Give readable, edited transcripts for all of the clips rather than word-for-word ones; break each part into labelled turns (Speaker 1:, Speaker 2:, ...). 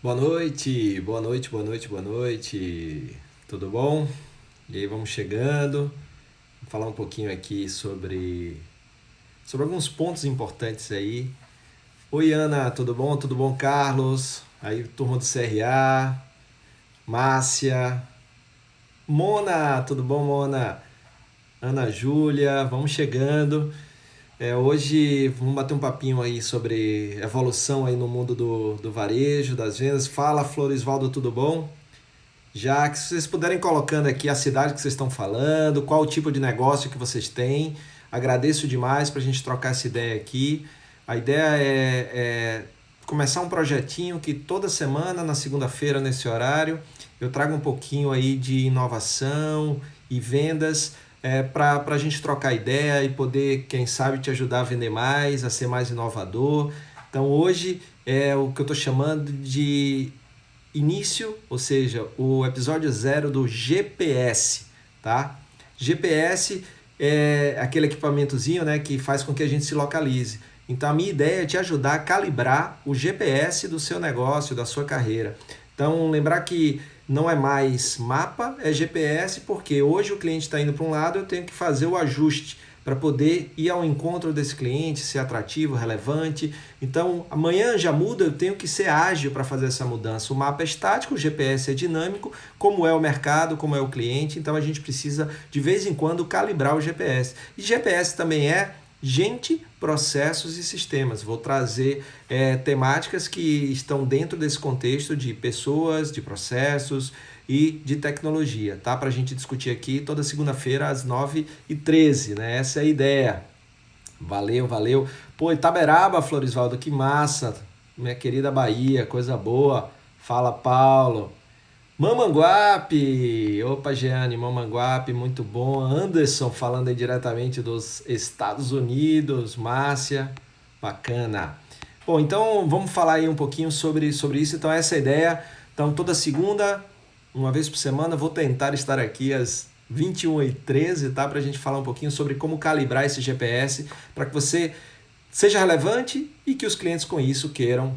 Speaker 1: Boa noite, boa noite, boa noite, boa noite. Tudo bom? E aí, vamos chegando. Vou falar um pouquinho aqui sobre alguns pontos importantes aí. Oi, Ana, tudo bom? Tudo bom, Carlos? Aí, turma do CRA, Márcia, Mona, tudo bom, Mona? Ana Júlia, vamos chegando. Hoje vamos bater um papinho aí sobre evolução aí no mundo do varejo, das vendas. Fala, Florisvaldo, tudo bom? Já que vocês puderem colocando aqui a cidade que vocês estão falando, qual o tipo de negócio que vocês têm, agradeço demais para a gente trocar essa ideia aqui. A ideia é começar um projetinho que toda semana, na segunda-feira, nesse horário, eu trago um pouquinho aí de inovação e vendas para a gente trocar ideia e poder, quem sabe, te ajudar a vender mais, a ser mais inovador. Então hoje é o que eu estou chamando de início, ou seja, o episódio zero do GPS, tá? GPS é aquele equipamentozinho, né, que faz com que a gente se localize. Então a minha ideia é te ajudar a calibrar o GPS do seu negócio, da sua carreira. Então lembrar que não é mais mapa, é GPS, porque hoje o cliente está indo para um lado, eu tenho que fazer o ajuste para poder ir ao encontro desse cliente, ser atrativo, relevante. Então, amanhã já muda, eu tenho que ser ágil para fazer essa mudança. O mapa é estático, o GPS é dinâmico, como é o mercado, como é o cliente. Então, a gente precisa, de vez em quando, calibrar o GPS. E GPS também é gente, processos e sistemas. Vou trazer temáticas que estão dentro desse contexto de pessoas, de processos e de tecnologia, tá? Para a gente discutir aqui toda segunda-feira às 9h13, né? Essa é a ideia. Valeu, valeu. Pô, Itaberaba, Florisvaldo, que massa. Minha querida Bahia, coisa boa. Fala, Paulo. Mamanguape! Opa, Jeane, Mamanguape, muito bom. Anderson falando aí diretamente dos Estados Unidos. Márcia, bacana. Bom, então vamos falar aí um pouquinho sobre isso. Então, essa é a ideia. Então, toda segunda, uma vez por semana, vou tentar estar aqui às 21h13, tá? Para a gente falar um pouquinho sobre como calibrar esse GPS para que você seja relevante e que os clientes com isso queiram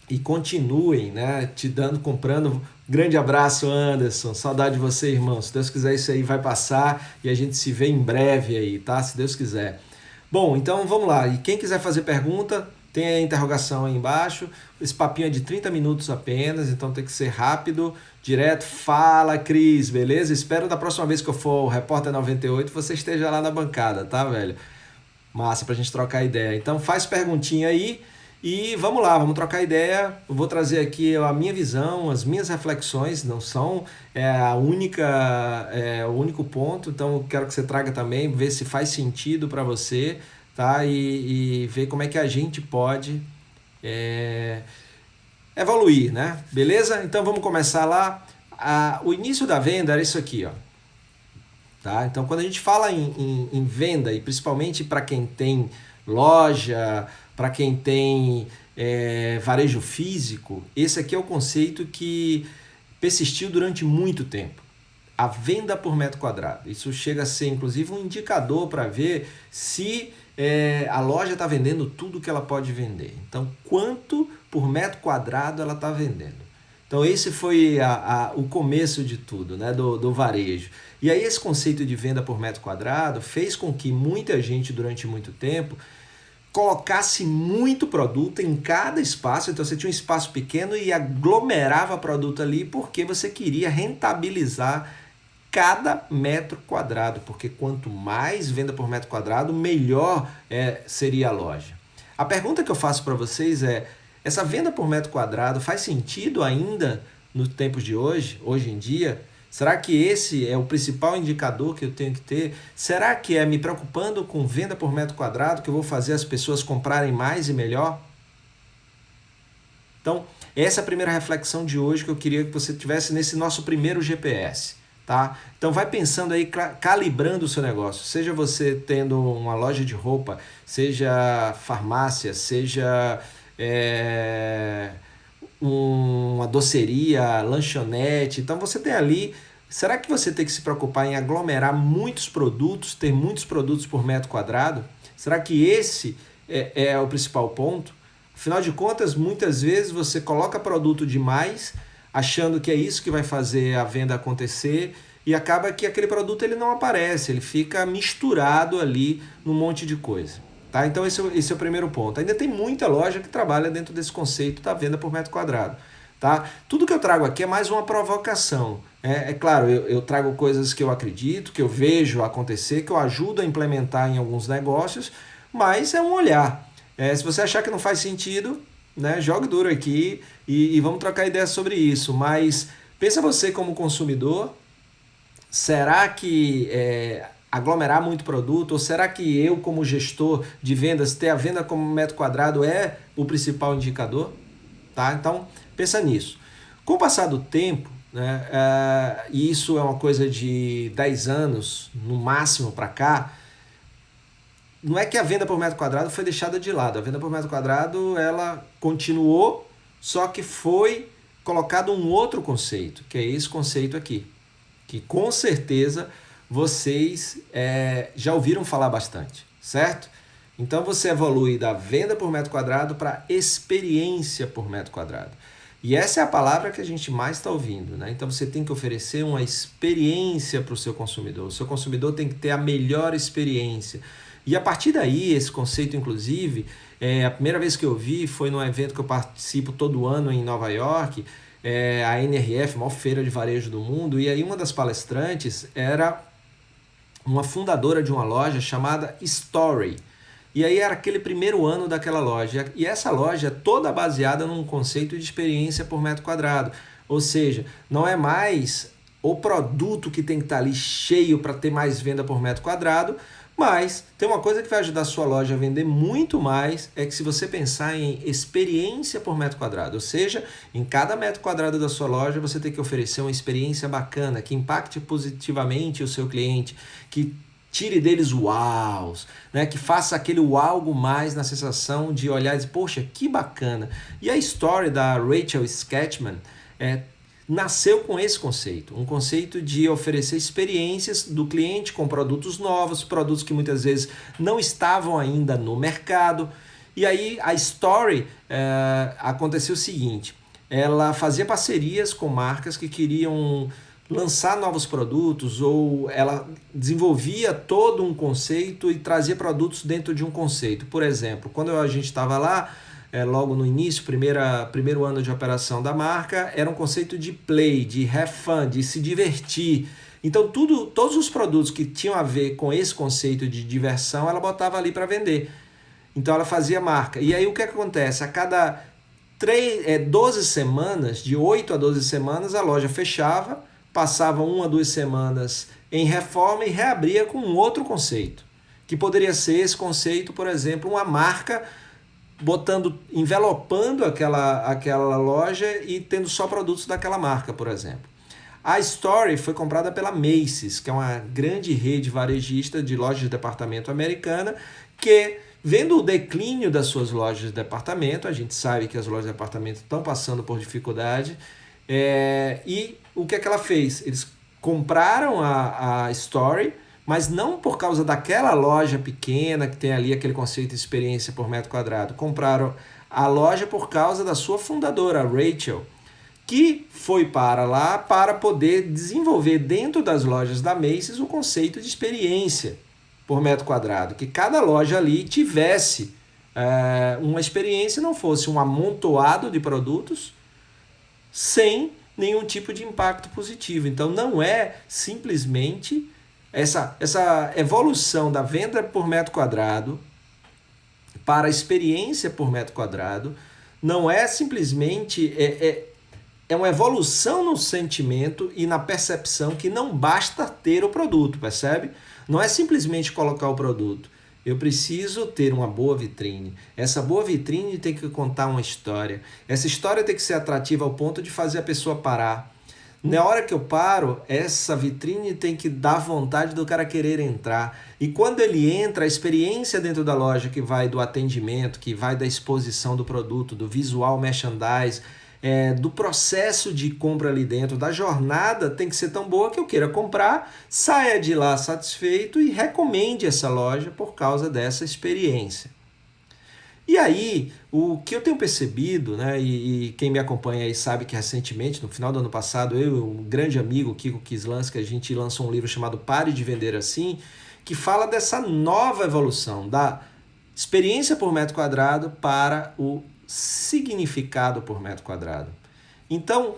Speaker 1: e continuem, né, te dando, comprando. Grande abraço, Anderson. Saudade de você, irmão. Se Deus quiser, isso aí vai passar e a gente se vê em breve aí, tá? Se Deus quiser. Bom, então vamos lá. E quem quiser fazer pergunta, tem a interrogação aí embaixo. Esse papinho é de 30 minutos apenas, então tem que ser rápido, direto. Fala, Cris, beleza? Espero da próxima vez que eu for o Repórter 98 você esteja lá na bancada, tá, velho? Massa pra gente trocar ideia. Então faz perguntinha aí e vamos lá, vamos trocar ideia. Eu vou trazer aqui a minha visão, as minhas reflexões, não são o único ponto, então eu quero que você traga também, ver se faz sentido para você, tá? E ver como é que a gente pode é, evoluir, né? Beleza? Então vamos começar lá. O início da venda era isso aqui, ó. Tá? Então, quando a gente fala em venda, e principalmente para quem tem loja, para quem tem varejo físico, esse aqui é o conceito que persistiu durante muito tempo. A venda por metro quadrado. Isso chega a ser, inclusive, um indicador para ver se a loja está vendendo tudo que ela pode vender. Então, quanto por metro quadrado ela está vendendo. Então esse foi o começo de tudo, né, do varejo. E aí esse conceito de venda por metro quadrado fez com que muita gente durante muito tempo colocasse muito produto em cada espaço. Então você tinha um espaço pequeno e aglomerava produto ali porque você queria rentabilizar cada metro quadrado, porque quanto mais venda por metro quadrado, melhor seria a loja. A pergunta que eu faço para vocês é: essa venda por metro quadrado faz sentido ainda nos tempos de hoje, hoje em dia? Será que esse é o principal indicador que eu tenho que ter? Será que é me preocupando com venda por metro quadrado que eu vou fazer as pessoas comprarem mais e melhor? Então, essa é a primeira reflexão de hoje que eu queria que você tivesse nesse nosso primeiro GPS. Tá? Então vai pensando aí, calibrando o seu negócio, seja você tendo uma loja de roupa, seja farmácia, seja uma doceria, lanchonete. Então você tem ali, será que você tem que se preocupar em aglomerar muitos produtos, ter muitos produtos por metro quadrado? Será que esse é o principal ponto? Afinal de contas, muitas vezes você coloca produto demais, achando que é isso que vai fazer a venda acontecer, e acaba que aquele produto ele não aparece, ele fica misturado ali num monte de coisa. Tá? Então esse é o primeiro ponto. Ainda tem muita loja que trabalha dentro desse conceito da venda por metro quadrado. Tá? Tudo que eu trago aqui é mais uma provocação. É claro, eu trago coisas que eu acredito, que eu vejo acontecer, que eu ajudo a implementar em alguns negócios, mas é um olhar. Se você achar que não faz sentido, né, jogue duro aqui e vamos trocar ideias sobre isso. Mas pensa você como consumidor, será que aglomerar muito produto, ou será que eu como gestor de vendas, ter a venda como metro quadrado é o principal indicador? Tá? Então, pensa nisso. Com o passar do tempo, né, e isso é uma coisa de 10 anos, no máximo para cá, não é que a venda por metro quadrado foi deixada de lado. A venda por metro quadrado, ela continuou, só que foi colocado um outro conceito, que é esse conceito aqui, que com certeza vocês já ouviram falar bastante, certo? Então você evolui da venda por metro quadrado para experiência por metro quadrado. E essa é a palavra que a gente mais está ouvindo, né? Então você tem que oferecer uma experiência para o seu consumidor. O seu consumidor tem que ter a melhor experiência. E a partir daí, esse conceito, inclusive, a primeira vez que eu vi foi num evento que eu participo todo ano em Nova York, a NRF, a maior feira de varejo do mundo, e aí uma das palestrantes era uma fundadora de uma loja chamada Story. E aí era aquele primeiro ano daquela loja. E essa loja é toda baseada num conceito de experiência por metro quadrado. Ou seja, não é mais o produto que tem que estar ali cheio para ter mais venda por metro quadrado, mas tem uma coisa que vai ajudar a sua loja a vender muito mais, é que se você pensar em experiência por metro quadrado, ou seja, em cada metro quadrado da sua loja você tem que oferecer uma experiência bacana, que impacte positivamente o seu cliente, que tire deles uaus, né? Que faça aquele algo mais na sensação de olhar e dizer, poxa, que bacana. E a história da Rachel Sketchman nasceu com esse conceito, um conceito de oferecer experiências do cliente com produtos novos, produtos que muitas vezes não estavam ainda no mercado. E aí a Story aconteceu o seguinte, ela fazia parcerias com marcas que queriam lançar novos produtos, ou ela desenvolvia todo um conceito e trazia produtos dentro de um conceito. Por exemplo, quando a gente estava lá, logo no início, primeiro ano de operação da marca, era um conceito de play, de have fun, de se divertir. Então todos os produtos que tinham a ver com esse conceito de diversão, ela botava ali para vender. Então ela fazia marca. E aí o que acontece? A cada 12 semanas, de 8 a 12 semanas, a loja fechava, passava 1 a 2 semanas em reforma e reabria com um outro conceito, que poderia ser esse conceito, por exemplo, uma marca envelopando aquela loja e tendo só produtos daquela marca, por exemplo. A Story foi comprada pela Macy's, que é uma grande rede varejista de lojas de departamento americana, que, vendo o declínio das suas lojas de departamento, a gente sabe que as lojas de departamento estão passando por dificuldade, e o que é que ela fez? Eles compraram a Story, mas não por causa daquela loja pequena que tem ali aquele conceito de experiência por metro quadrado. Compraram a loja por causa da sua fundadora, a Rachel, que foi para lá para poder desenvolver dentro das lojas da Macy's o conceito de experiência por metro quadrado, que cada loja ali tivesse uma experiência, não fosse um amontoado de produtos sem nenhum tipo de impacto positivo. Então não é simplesmente essa evolução da venda por metro quadrado para a experiência por metro quadrado, não é simplesmente é uma evolução no sentimento e na percepção que não basta ter o produto, percebe? Não é simplesmente colocar o produto. Eu preciso ter uma boa vitrine. Essa boa vitrine tem que contar uma história. Essa história tem que ser atrativa ao ponto de fazer a pessoa parar. Na hora que eu paro, essa vitrine tem que dar vontade do cara querer entrar. E quando ele entra, a experiência dentro da loja, que vai do atendimento, que vai da exposição do produto, do visual merchandise, do processo de compra ali dentro, da jornada, tem que ser tão boa que eu queira comprar, saia de lá satisfeito e recomende essa loja por causa dessa experiência. E aí, o que eu tenho percebido, né, e quem me acompanha aí sabe que recentemente, no final do ano passado, eu e um grande amigo, Kiko Kislans, a gente lançou um livro chamado Pare de Vender Assim, que fala dessa nova evolução, da experiência por metro quadrado para o significado por metro quadrado. Então,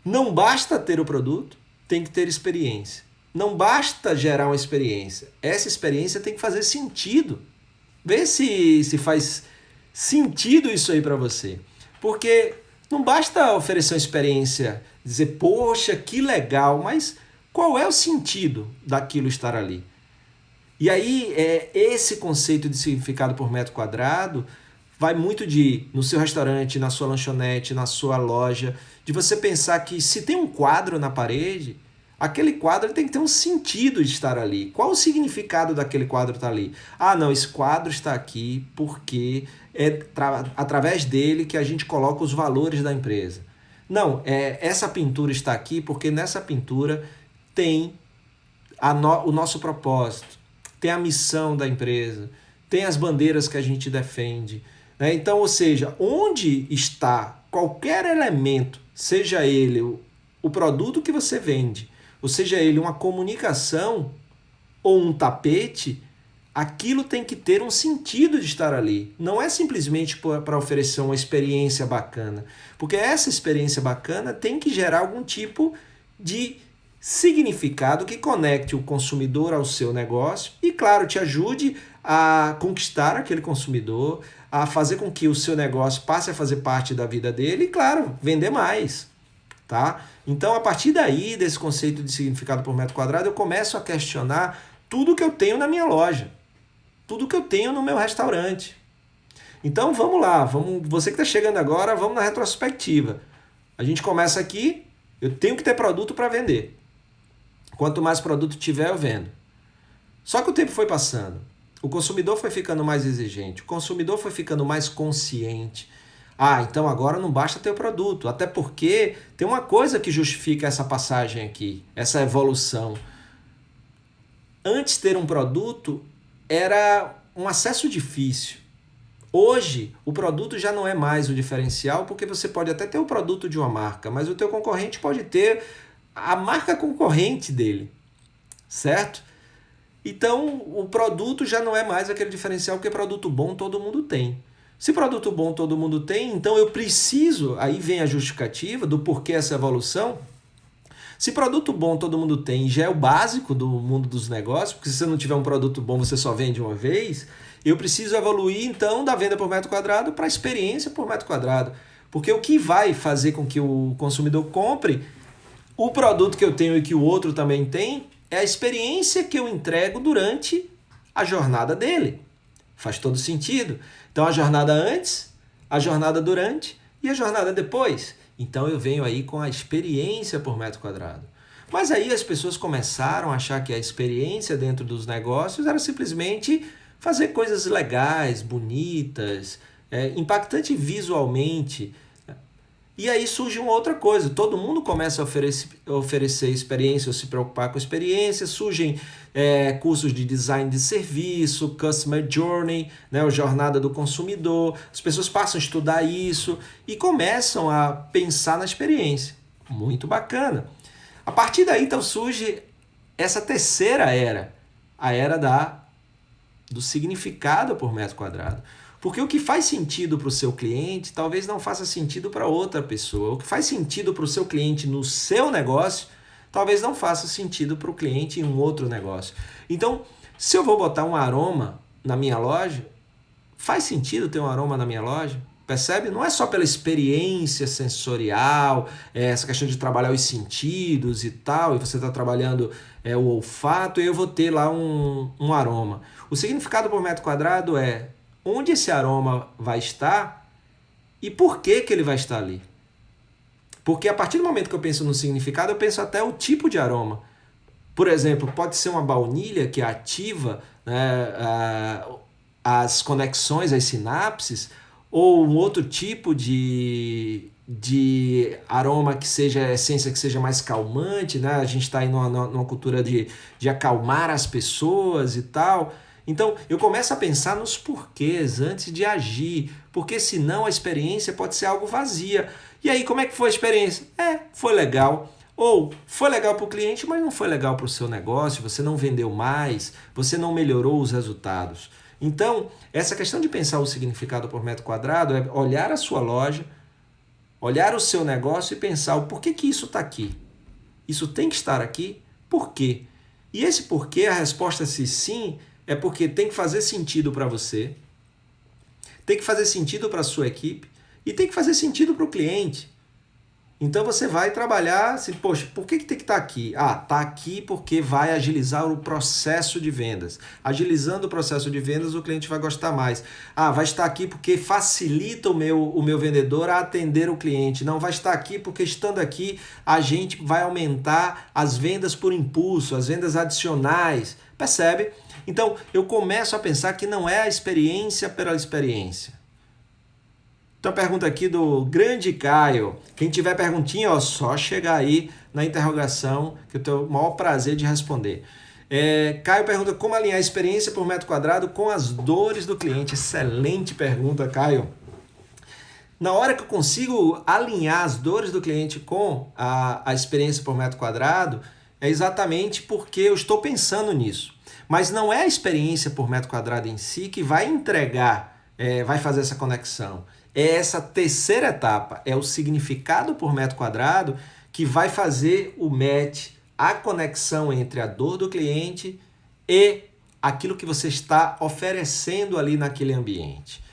Speaker 1: não basta ter o produto, tem que ter experiência. Não basta gerar uma experiência. Essa experiência tem que fazer sentido. Vê se faz sentido isso aí para você. Porque não basta oferecer uma experiência, dizer, poxa, que legal, mas qual é o sentido daquilo estar ali? E aí, esse conceito de significado por metro quadrado vai muito no seu restaurante, na sua lanchonete, na sua loja, de você pensar que se tem um quadro na parede, aquele quadro tem que ter um sentido de estar ali. Qual o significado daquele quadro estar ali? Ah, não, esse quadro está aqui porque é através dele que a gente coloca os valores da empresa. Não, essa pintura está aqui porque nessa pintura tem o nosso propósito, tem a missão da empresa, tem as bandeiras que a gente defende. Né? Então, ou seja, onde está qualquer elemento, seja ele o produto que você vende, ou seja ele uma comunicação ou um tapete, aquilo tem que ter um sentido de estar ali. Não é simplesmente para oferecer uma experiência bacana, porque essa experiência bacana tem que gerar algum tipo de significado que conecte o consumidor ao seu negócio e, claro, te ajude a conquistar aquele consumidor, a fazer com que o seu negócio passe a fazer parte da vida dele e, claro, vender mais. Tá? Então, a partir daí, desse conceito de significado por metro quadrado, eu começo a questionar tudo que eu tenho na minha loja, tudo que eu tenho no meu restaurante. Então, vamos lá, você que está chegando agora, vamos na retrospectiva. A gente começa aqui, eu tenho que ter produto para vender. Quanto mais produto tiver, eu vendo. Só que o tempo foi passando. O consumidor foi ficando mais exigente. O consumidor foi ficando mais consciente. Ah, então agora não basta ter o produto. Até porque tem uma coisa que justifica essa passagem aqui, essa evolução. Antes ter um produto era um acesso difícil. Hoje, o produto já não é mais o diferencial, porque você pode até ter o produto de uma marca, mas o teu concorrente pode ter a marca concorrente dele, certo? Então, o produto já não é mais aquele diferencial, porque produto bom todo mundo tem. Se produto bom todo mundo tem, então eu preciso, aí vem a justificativa do porquê essa evolução. Se produto bom todo mundo tem, já é o básico do mundo dos negócios, porque se você não tiver um produto bom, você só vende uma vez, eu preciso evoluir, então, da venda por metro quadrado para a experiência por metro quadrado. Porque o que vai fazer com que o consumidor compre o produto que eu tenho e que o outro também tem é a experiência que eu entrego durante a jornada dele. Faz todo sentido. Então, a jornada antes, a jornada durante e a jornada depois. Então, eu venho aí com a experiência por metro quadrado. Mas aí as pessoas começaram a achar que a experiência dentro dos negócios era simplesmente fazer coisas legais, bonitas, impactante visualmente. E aí surge uma outra coisa, todo mundo começa a oferecer experiência ou se preocupar com experiência, surgem cursos de design de serviço, customer journey, né, a jornada do consumidor, as pessoas passam a estudar isso e começam a pensar na experiência. Muito bacana. A partir daí, então, surge essa terceira era, a era do significado por metro quadrado. Porque o que faz sentido para o seu cliente talvez não faça sentido para outra pessoa. O que faz sentido para o seu cliente no seu negócio talvez não faça sentido para o cliente em um outro negócio. Então, se eu vou botar um aroma na minha loja, faz sentido ter um aroma na minha loja? Percebe? Não é só pela experiência sensorial, essa questão de trabalhar os sentidos e tal, e você está trabalhando o olfato, e eu vou ter lá um aroma. O significado por metro quadrado é onde esse aroma vai estar e por que ele vai estar ali. Porque a partir do momento que eu penso no significado, eu penso até o tipo de aroma. Por exemplo, pode ser uma baunilha que ativa, né, as conexões, as sinapses, ou um outro tipo de aroma que seja essência, que seja mais calmante, né? A gente está aí numa cultura de acalmar as pessoas e tal. Então, eu começo a pensar nos porquês antes de agir, porque senão a experiência pode ser algo vazia. E aí, como é que foi a experiência? Foi legal. Ou foi legal para o cliente, mas não foi legal para o seu negócio, você não vendeu mais, você não melhorou os resultados. Então, essa questão de pensar o significado por metro quadrado é olhar a sua loja, olhar o seu negócio e pensar o porquê que isso está aqui. Isso tem que estar aqui? Por quê? E esse porquê, a resposta se sim, é porque tem que fazer sentido para você, tem que fazer sentido para a sua equipe e tem que fazer sentido para o cliente. Então você vai trabalhar assim, poxa, por que tem que estar aqui? Está aqui porque vai agilizar o processo de vendas. Agilizando o processo de vendas, o cliente vai gostar mais. Vai estar aqui porque facilita o meu vendedor a atender o cliente. Não, vai estar aqui porque estando aqui a gente vai aumentar as vendas por impulso, as vendas adicionais. Percebe? Então eu começo a pensar que não é a experiência pela experiência. Então, pergunta aqui do grande Caio. Quem tiver perguntinha, só chegar aí na interrogação, que eu tenho o maior prazer de responder. Caio pergunta como alinhar a experiência por metro quadrado com as dores do cliente. Excelente pergunta, Caio. Na hora que eu consigo alinhar as dores do cliente com a experiência por metro quadrado, é exatamente porque eu estou pensando nisso. Mas não é a experiência por metro quadrado em si que vai entregar, vai fazer essa conexão. É essa terceira etapa, é o significado por metro quadrado que vai fazer o match, a conexão entre a dor do cliente e aquilo que você está oferecendo ali naquele ambiente.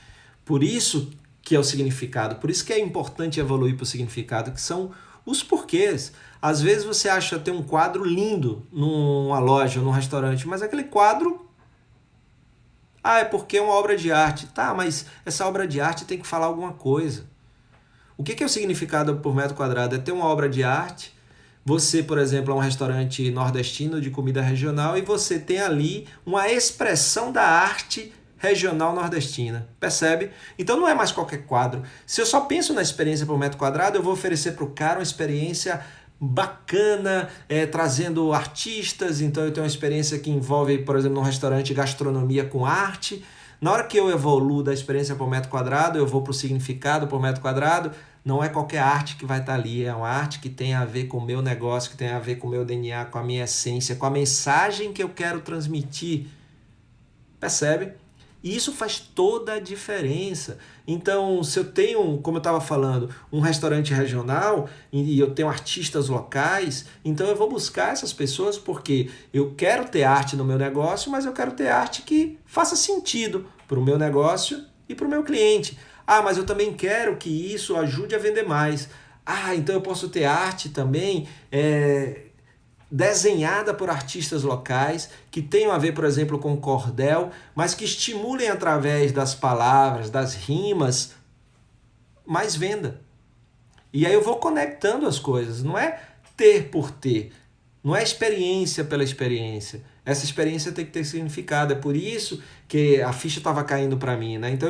Speaker 1: Por isso que é o significado, por isso que é importante evoluir para o significado, que são os porquês. Às vezes você acha ter um quadro lindo numa loja, num restaurante, mas aquele quadro é porque é uma obra de arte. Tá, mas essa obra de arte tem que falar alguma coisa. O que é o significado por metro quadrado? É ter uma obra de arte. Você, por exemplo, é um restaurante nordestino de comida regional e você tem ali uma expressão da arte regional nordestina. Percebe? Então não é mais qualquer quadro. Se eu só penso na experiência por metro quadrado, eu vou oferecer para o cara uma experiência bacana, trazendo artistas. Então eu tenho uma experiência que envolve, por exemplo, num restaurante, gastronomia com arte. Na hora que eu evoluo da experiência por metro quadrado, eu vou para o significado por metro quadrado. Não é qualquer arte que vai estar ali, é uma arte que tem a ver com o meu negócio, que tem a ver com o meu DNA, com a minha essência, com a mensagem que eu quero transmitir. Percebe? E isso faz toda a diferença. Então, se eu tenho, como eu estava falando, um restaurante regional e eu tenho artistas locais, então eu vou buscar essas pessoas porque eu quero ter arte no meu negócio, mas eu quero ter arte que faça sentido para o meu negócio e para o meu cliente. Mas eu também quero que isso ajude a vender mais. Então eu posso ter arte também desenhada por artistas locais que tenham a ver, por exemplo, com cordel, mas que estimulem através das palavras, das rimas, mais venda. E aí eu vou conectando as coisas, não é ter por ter, não é experiência pela experiência. Essa experiência tem que ter significado, é por isso que a ficha estava caindo para mim, né? Então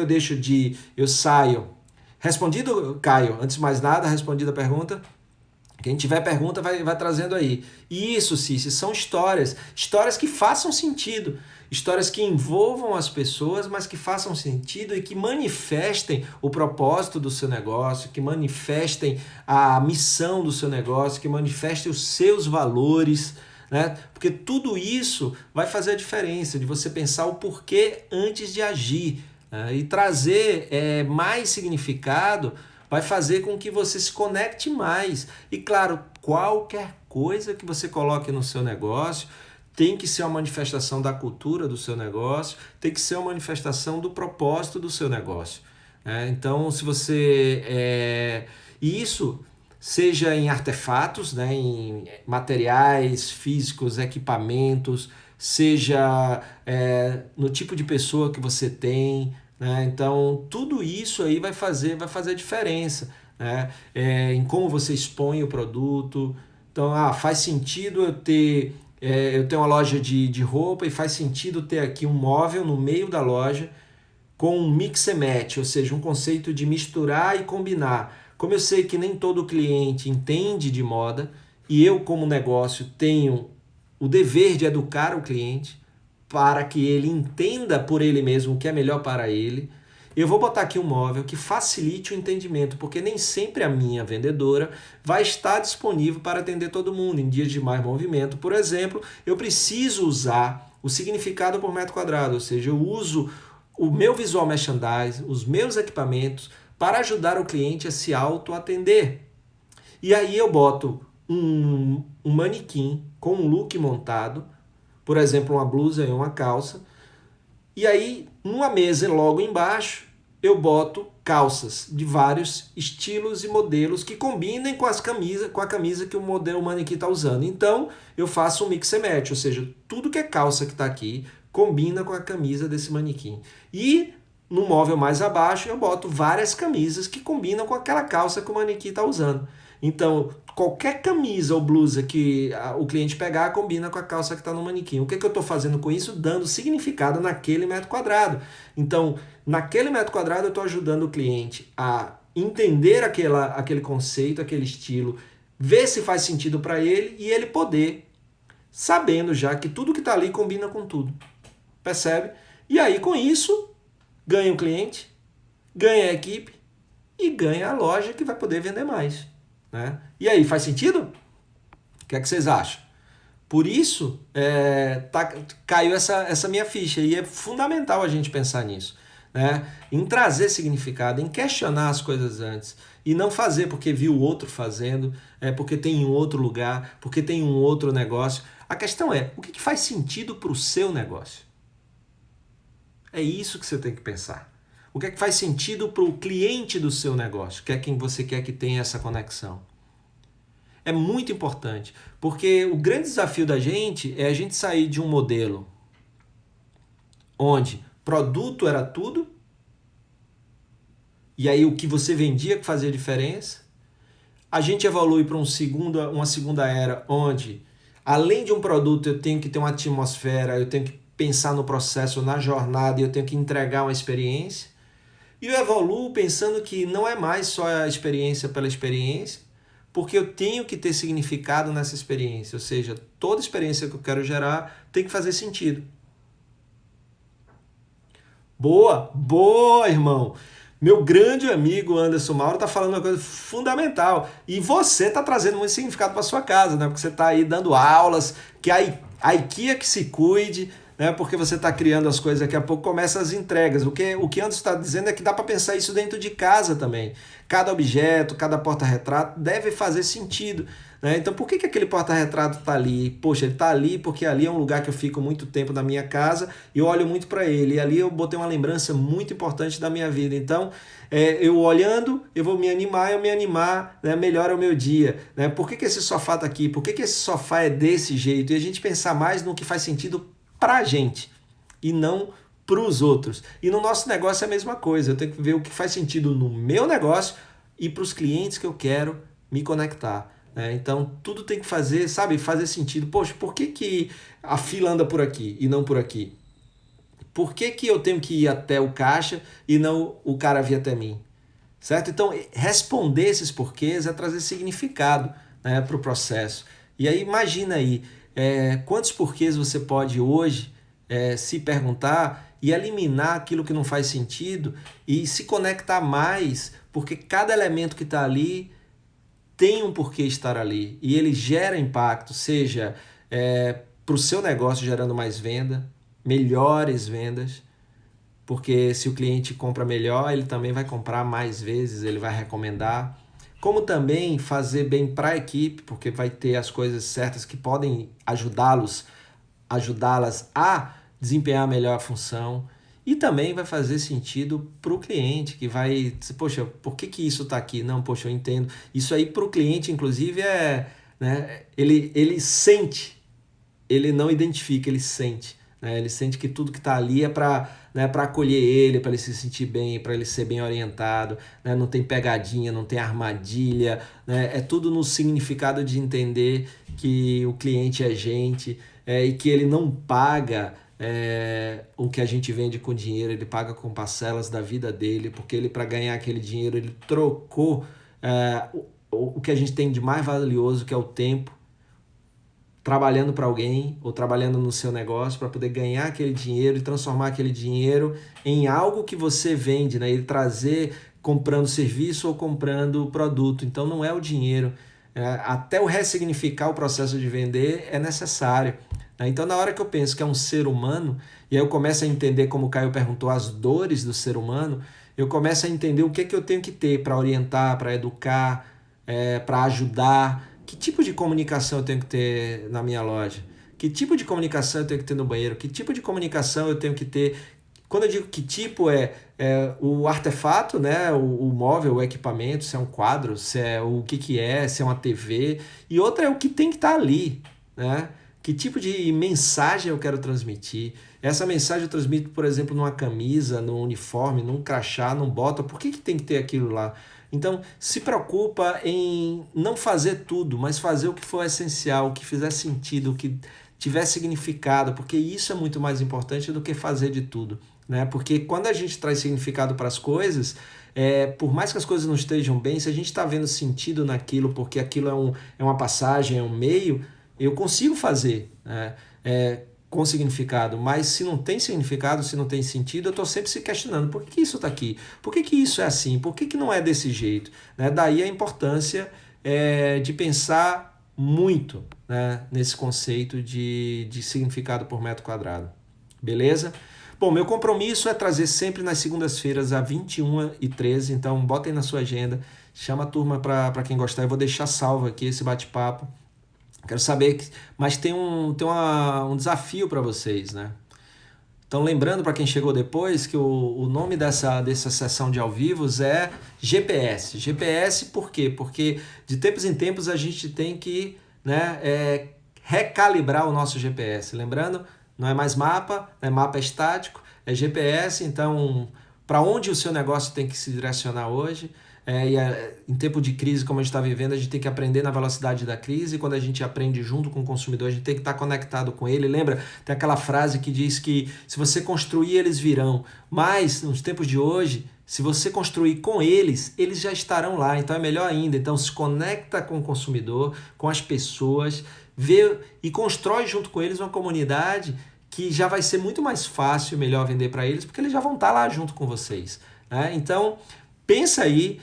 Speaker 1: eu saio. Respondido, Caio, antes de mais nada, respondida a pergunta. Quem tiver pergunta vai trazendo aí. E isso, Cici, são histórias que façam sentido, histórias que envolvam as pessoas, mas que façam sentido e que manifestem o propósito do seu negócio, que manifestem a missão do seu negócio, que manifestem os seus valores, né? Porque tudo isso vai fazer a diferença de você pensar o porquê antes de agir, né? E trazer mais significado vai fazer com que você se conecte mais. E claro, qualquer coisa que você coloque no seu negócio tem que ser uma manifestação da cultura do seu negócio, tem que ser uma manifestação do propósito do seu negócio. Então, se você... isso seja em artefatos, né, em materiais físicos, equipamentos, seja no tipo de pessoa que você tem, né? Então, tudo isso aí vai fazer a diferença, né? Em como você expõe o produto. Então, faz sentido eu ter uma loja de roupa e faz sentido ter aqui um móvel no meio da loja com um mix and match, ou seja, um conceito de misturar e combinar. Como eu sei que nem todo cliente entende de moda e eu, como negócio, tenho o dever de educar o cliente, para que ele entenda por ele mesmo o que é melhor para ele. Eu vou botar aqui um móvel que facilite o entendimento, porque nem sempre a minha vendedora vai estar disponível para atender todo mundo em dias de mais movimento. Por exemplo, eu preciso usar o significado por metro quadrado, ou seja, eu uso o meu visual merchandising, os meus equipamentos para ajudar o cliente a se auto-atender. E aí eu boto um manequim com um look montado, por exemplo, uma blusa e uma calça, e aí numa mesa logo embaixo eu boto calças de vários estilos e modelos que combinem com a camisa que o manequim está usando. Então eu faço um mix and match, ou seja, tudo que é calça que está aqui combina com a camisa desse manequim. E no móvel mais abaixo eu boto várias camisas que combinam com aquela calça que o manequim está usando. Então, qualquer camisa ou blusa que o cliente pegar combina com a calça que está no manequim. O que eu estou fazendo com isso? Dando significado naquele metro quadrado. Então, naquele metro quadrado eu estou ajudando o cliente a entender aquele conceito, aquele estilo, ver se faz sentido para ele e ele poder, sabendo já que tudo que está ali combina com tudo. Percebe? E aí, com isso, ganha o cliente, ganha a equipe e ganha a loja que vai poder vender mais. Né? E aí, faz sentido? O que é que vocês acham? Por isso, caiu essa minha ficha e é fundamental a gente pensar nisso. Né? Em trazer significado, em questionar as coisas antes e não fazer porque viu o outro fazendo, porque tem em outro lugar, porque tem um outro negócio. A questão é, o que faz sentido para o seu negócio? É isso que você tem que pensar. O que é que faz sentido para o cliente do seu negócio, que é quem você quer que tenha essa conexão? É muito importante, porque o grande desafio da gente é a gente sair de um modelo onde produto era tudo, e aí o que você vendia que fazia diferença. A gente evolui para uma segunda era onde, além de um produto, eu tenho que ter uma atmosfera, eu tenho que pensar no processo, na jornada, e eu tenho que entregar uma experiência. E eu evoluo pensando que não é mais só a experiência pela experiência, porque eu tenho que ter significado nessa experiência, ou seja, toda experiência que eu quero gerar tem que fazer sentido. Boa, irmão! Meu grande amigo Anderson Mauro está falando uma coisa fundamental. E você está trazendo muito significado para sua casa, né? Porque você está aí dando aulas, que a IKEA que se cuide, né? Porque você está criando as coisas, daqui a pouco começam as entregas. O que Anderson está dizendo é que dá para pensar isso dentro de casa também. Cada objeto, cada porta-retrato deve fazer sentido. Né? Então, por que aquele porta-retrato está ali? Poxa, ele está ali porque ali é um lugar que eu fico muito tempo na minha casa e eu olho muito para ele. E ali eu botei uma lembrança muito importante da minha vida. Então, eu olhando, eu vou me animar, né? Melhora o meu dia. Né? Por que esse sofá está aqui? Por que esse sofá é desse jeito? E a gente pensar mais no que faz sentido para a gente e não para os outros. E no nosso negócio é a mesma coisa. Eu tenho que ver o que faz sentido no meu negócio e para os clientes que eu quero me conectar. Então, tudo tem que fazer sentido. Poxa, por que a fila anda por aqui e não por aqui? Por que eu tenho que ir até o caixa e não o cara vir até mim? Certo? Então, responder esses porquês é trazer significado, né, para o processo. E aí, imagina aí, quantos porquês você pode hoje se perguntar e eliminar aquilo que não faz sentido e se conectar mais, porque cada elemento que está ali tem um porquê estar ali e ele gera impacto, seja para o seu negócio gerando mais venda, melhores vendas, porque se o cliente compra melhor, ele também vai comprar mais vezes, ele vai recomendar. Como também fazer bem para a equipe, porque vai ter as coisas certas que podem ajudá-las a desempenhar melhor a função. E também vai fazer sentido para o cliente, que vai dizer, poxa, por que isso está aqui? Não, poxa, eu entendo. Isso aí para o cliente, inclusive, né, ele sente, ele não identifica, ele sente. Né? Ele sente que tudo que está ali é para acolher ele, para ele se sentir bem, para ele ser bem orientado. Né? Não tem pegadinha, não tem armadilha. Né? É tudo no significado de entender que o cliente é gente e que ele não paga o que a gente vende com dinheiro, ele paga com parcelas da vida dele, porque ele, para ganhar aquele dinheiro, ele trocou o que a gente tem de mais valioso, que é o tempo trabalhando para alguém ou trabalhando no seu negócio para poder ganhar aquele dinheiro e transformar aquele dinheiro em algo que você vende, né? E trazer comprando serviço ou comprando produto. Então não é o dinheiro. Até o ressignificar o processo de vender é necessário. Né? Então na hora que eu penso que é um ser humano, e aí eu começo a entender, como o Caio perguntou, as dores do ser humano, eu começo a entender o que é que eu tenho que ter para orientar, para educar, para ajudar. Que tipo de comunicação eu tenho que ter na minha loja? Que tipo de comunicação eu tenho que ter no banheiro? Que tipo de comunicação eu tenho que ter? Quando eu digo que tipo é o artefato, né? O móvel, o equipamento, se é um quadro, se é o que é, se é uma TV. E outra é o que tem que estar ali, né? Que tipo de mensagem eu quero transmitir? Essa mensagem eu transmito, por exemplo, numa camisa, num uniforme, num crachá, num bota. Por que tem que ter aquilo lá? Então, se preocupa em não fazer tudo, mas fazer o que for essencial, o que fizer sentido, o que tiver significado, porque isso é muito mais importante do que fazer de tudo, né? Porque quando a gente traz significado para as coisas, por mais que as coisas não estejam bem, se a gente está vendo sentido naquilo, porque aquilo é uma passagem, é um meio, eu consigo fazer, né? Com significado, mas se não tem significado, se não tem sentido, eu estou sempre se questionando, por que isso está aqui? Por que isso é assim? Por que não é desse jeito? Né? Daí a importância de pensar muito, né, nesse conceito de significado por metro quadrado. Beleza? Bom, meu compromisso é trazer sempre nas segundas-feiras às 21h13, então botem na sua agenda, chama a turma para quem gostar, eu vou deixar salvo aqui esse bate-papo. Quero saber, mas tem um desafio para vocês, né? Então, lembrando para quem chegou depois que o nome dessa sessão de ao vivo é GPS. GPS por quê? Porque de tempos em tempos a gente tem que, né, recalibrar o nosso GPS. Lembrando, não é mais mapa, não é mapa estático, é GPS. Então, para onde o seu negócio tem que se direcionar hoje? Em tempo de crise como a gente está vivendo, a gente tem que aprender na velocidade da crise, e quando a gente aprende junto com o consumidor, a gente tem que estar conectado com ele. Lembra? Tem aquela frase que diz que se você construir, eles virão. Mas, nos tempos de hoje, se você construir com eles, eles já estarão lá. Então é melhor ainda. Então se conecta com o consumidor, com as pessoas, vê e constrói junto com eles uma comunidade que já vai ser muito mais fácil e melhor vender para eles, porque eles já vão estar lá junto com vocês. Né? Então, pensa aí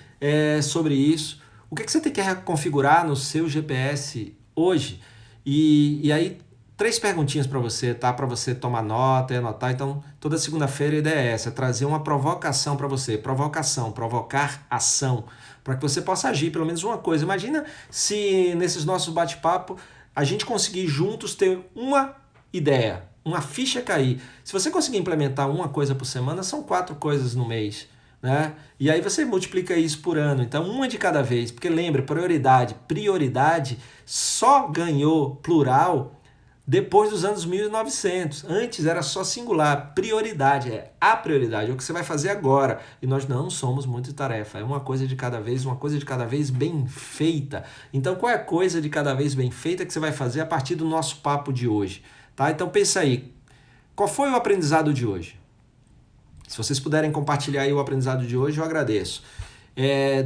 Speaker 1: sobre isso. O que você tem que configurar no seu GPS hoje? E aí, 3 perguntinhas para você, tá? Para você tomar nota e anotar. Então, toda segunda-feira a ideia é essa, trazer uma provocação para você. Provocação, provocar ação, para que você possa agir pelo menos uma coisa. Imagina se nesses nossos bate-papo a gente conseguir juntos ter uma ideia, uma ficha cair. Se você conseguir implementar uma coisa por semana, são 4 coisas no mês. Né? E aí você multiplica isso por ano. Então, uma de cada vez. Porque lembra, prioridade só ganhou plural depois dos anos 1900. Antes era só singular. Prioridade é a prioridade, é o que você vai fazer agora. E nós não somos multitarefa. É uma coisa de cada vez, uma coisa de cada vez bem feita. Então, qual é a coisa de cada vez bem feita que você vai fazer a partir do nosso papo de hoje? Tá? Então, pensa aí. Qual foi o aprendizado de hoje? Se vocês puderem compartilhar aí o aprendizado de hoje, eu agradeço.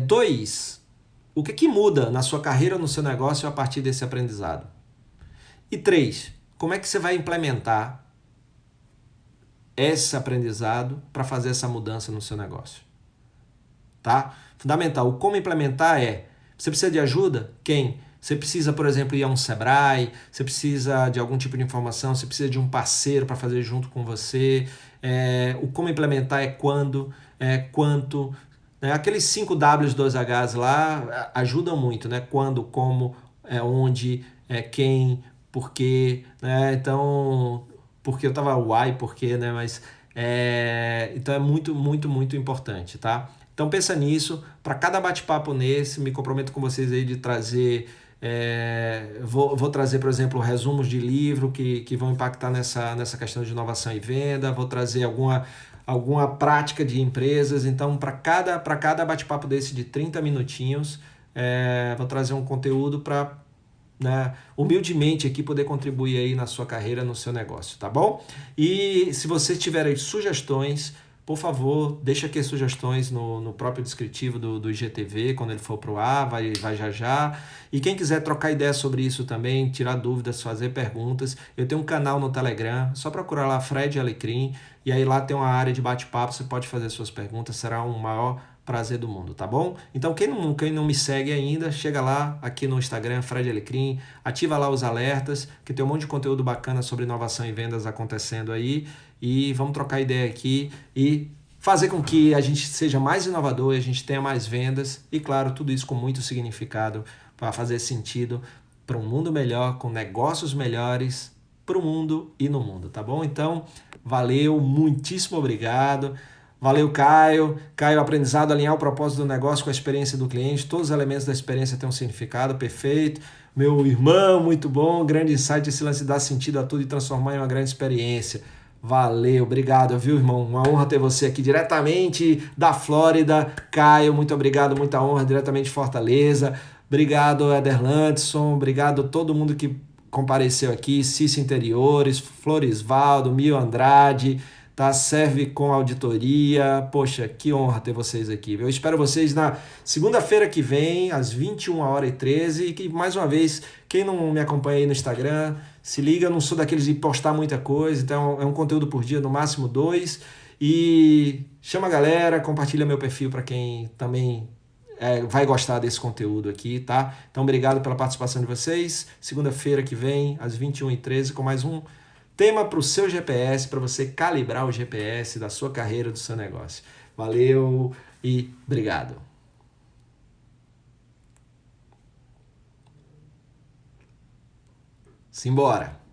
Speaker 1: 2. O que muda na sua carreira ou no seu negócio a partir desse aprendizado? E 3. Como é que você vai implementar esse aprendizado para fazer essa mudança no seu negócio? Tá? Fundamental. O como implementar você precisa de ajuda? Quem? Você precisa, por exemplo, ir a um Sebrae, você precisa de algum tipo de informação, você precisa de um parceiro para fazer junto com você. O como implementar quando, quanto. Né? Aqueles 5 Ws, 2 Hs lá ajudam muito, né? Quando, como, onde, quem, por quê. Né? Então, porque eu tava why, por quê, né? Mas, então é muito, muito, muito importante, tá? Então pensa nisso. Para cada bate-papo me comprometo com vocês aí de trazer... vou trazer, por exemplo, resumos de livro que vão impactar nessa questão de inovação e venda, vou trazer alguma prática de empresas. Então, para cada bate-papo desse de 30 minutinhos, vou trazer um conteúdo para, né, humildemente aqui poder contribuir aí na sua carreira, no seu negócio, tá bom? E se vocês tiverem sugestões, por favor, deixa aqui sugestões no próprio descritivo do IGTV, quando ele for para o ar, vai já já. E quem quiser trocar ideia sobre isso também, tirar dúvidas, fazer perguntas, eu tenho um canal no Telegram, só procurar lá Fred Alecrim, e aí lá tem uma área de bate-papo, você pode fazer suas perguntas, será um maior prazer do mundo, tá bom? Então quem não me segue ainda, chega lá aqui no Instagram, Fred Alecrim, ativa lá os alertas, que tem um monte de conteúdo bacana sobre inovação e vendas acontecendo aí, e vamos trocar ideia aqui e fazer com que a gente seja mais inovador, a gente tenha mais vendas e, claro, tudo isso com muito significado para fazer sentido para um mundo melhor, com negócios melhores para o mundo e no mundo, tá bom? Então, valeu, muitíssimo obrigado. Valeu, Caio. Caio, aprendizado, alinhar o propósito do negócio com a experiência do cliente. Todos os elementos da experiência têm um significado, perfeito. Meu irmão, muito bom. Grande insight, esse lance de dar sentido a tudo e transformar em uma grande experiência. Valeu, obrigado, viu, irmão? Uma honra ter você aqui diretamente da Flórida. Caio, muito obrigado, muita honra, diretamente de Fortaleza. Obrigado, Ederlandson. Obrigado a todo mundo que compareceu aqui. Cício Interiores, Florisvaldo, Mil Andrade, tá? Serve com auditoria. Poxa, que honra ter vocês aqui. Eu espero vocês na segunda-feira que vem, às 21h13. E que, mais uma vez, quem não me acompanha aí no Instagram, se liga, eu não sou daqueles de postar muita coisa, então é um conteúdo por dia, no máximo 2. E chama a galera, compartilha meu perfil para quem também vai gostar desse conteúdo aqui, tá? Então, obrigado pela participação de vocês. Segunda-feira que vem, às 21h13, com mais um tema para o seu GPS, para você calibrar o GPS da sua carreira, do seu negócio. Valeu e obrigado. Simbora!